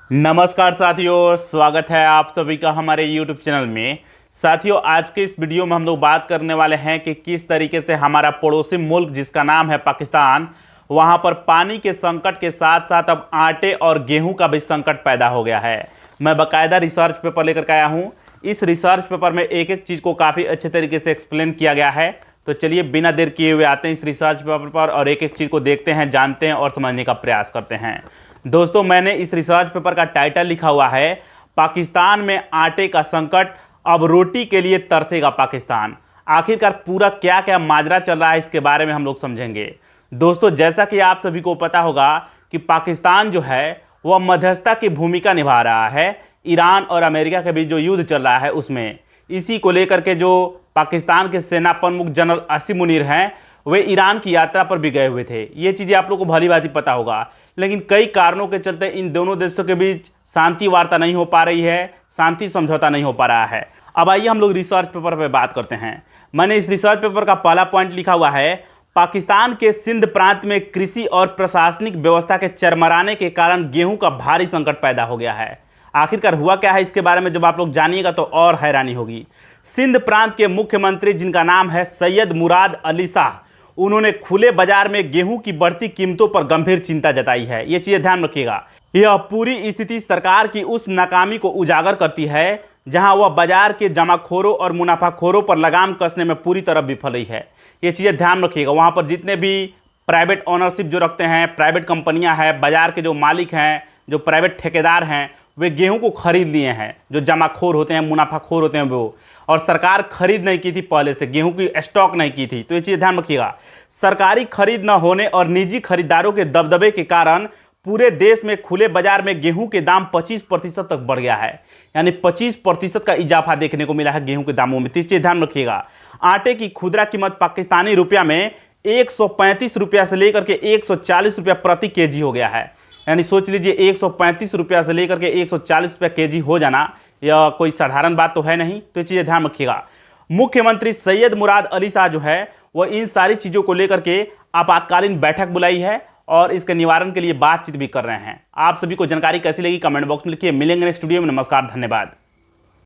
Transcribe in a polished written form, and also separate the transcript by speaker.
Speaker 1: नमस्कार साथियों, स्वागत है आप सभी का हमारे YouTube चैनल में। साथियों, आज के इस वीडियो में हम लोग बात करने वाले हैं कि किस तरीके से हमारा पड़ोसी मुल्क जिसका नाम है पाकिस्तान, वहां पर पानी के संकट के साथ साथ अब आटे और गेहूं का भी संकट पैदा हो गया है। मैं बाकायदा रिसर्च पेपर लेकर के आया हूं। इस रिसर्च पेपर में एक एक चीज़ को काफ़ी अच्छे तरीके से एक्सप्लेन किया गया है। तो चलिए बिना देर किए हुए आते हैं इस रिसर्च पेपर पर और एक एक चीज़ को देखते हैं, जानते हैं और समझने का प्रयास करते हैं। दोस्तों, मैंने इस रिसर्च पेपर का टाइटल लिखा हुआ है पाकिस्तान में आटे का संकट, अब रोटी के लिए तरसेगा पाकिस्तान। आखिरकार पूरा क्या क्या माजरा चल रहा है इसके बारे में हम लोग समझेंगे। दोस्तों, जैसा कि आप सभी को पता होगा कि पाकिस्तान जो है वह मध्यस्थता की भूमिका निभा रहा है ईरान और अमेरिका के बीच जो युद्ध चल रहा है उसमें। इसी को लेकर के जो पाकिस्तान के सेना प्रमुख जनरल आसिम मुनीर हैं, वे ईरान की यात्रा पर भी गए हुए थे। ये चीज़ें आप लोग को भली भांति पता होगा, लेकिन कई कारणों के चलते इन दोनों देशों के बीच शांति वार्ता नहीं हो पा रही है, शांति समझौता नहीं हो पा रहा है। अब आइए हम लोग रिसर्च पेपर पर बात करते हैं। मैंने इस रिसर्च पेपर का पहला पॉइंट लिखा हुआ है पाकिस्तान के सिंध प्रांत में कृषि और प्रशासनिक व्यवस्था के चरमराने के कारण गेहूं का भारी संकट पैदा हो गया है। आखिरकार हुआ क्या है इसके बारे में जब आप लोग जानिएगा तो और हैरानी होगी। सिंध प्रांत के मुख्यमंत्री जिनका नाम है सैयद मुराद अली शाह, उन्होंने खुले बाजार में गेहूं की बढ़ती कीमतों पर गंभीर चिंता जताई है। ये चीजें ध्यान रखिएगा। यह पूरी स्थिति सरकार की उस नाकामी को उजागर करती है जहां वह बाजार के जमाखोरों और मुनाफाखोरों पर लगाम कसने में पूरी तरह विफल रही है। ये चीजें ध्यान रखिएगा। वहां पर जितने भी प्राइवेट ओनरशिप जो रखते हैं, प्राइवेट कंपनियां हैं, बाजार के जो मालिक हैं, जो प्राइवेट ठेकेदार हैं, वे गेहूं को खरीद लिए हैं। जो जमाखोर होते हैं, मुनाफाखोर होते हैं वो, और सरकार खरीद नहीं की थी, पहले से गेहूं की स्टॉक नहीं की थी। तो ये चीज़ ध्यान रखिएगा। सरकारी खरीद न होने और निजी खरीदारों के दबदबे के कारण पूरे देश में खुले बाजार में गेहूं के दाम 25% तक बढ़ गया है। यानी 25% का इजाफा देखने को मिला है गेहूं के दामों में। तो इस चीज़ ध्यान रखिएगा। आटे की खुदरा कीमत पाकिस्तानी रुपया में 135 रुपया से लेकर के 140 रुपया प्रति केजी हो गया है। यानी सोच लीजिए 135 रुपया से लेकर के 140 रुपया केजी हो जाना, यह कोई साधारण बात तो है नहीं। तो ये चीज़ें ध्यान रखिएगा। मुख्यमंत्री सैयद मुराद अली शाह जो है वह इन सारी चीज़ों को लेकर के आपातकालीन बैठक बुलाई है और इसके निवारण के लिए बातचीत भी कर रहे हैं। आप सभी को जानकारी कैसी लगी कमेंट बॉक्स में लिखिए। मिलेंगे नेक्स्ट वीडियो में। नमस्कार, धन्यवाद।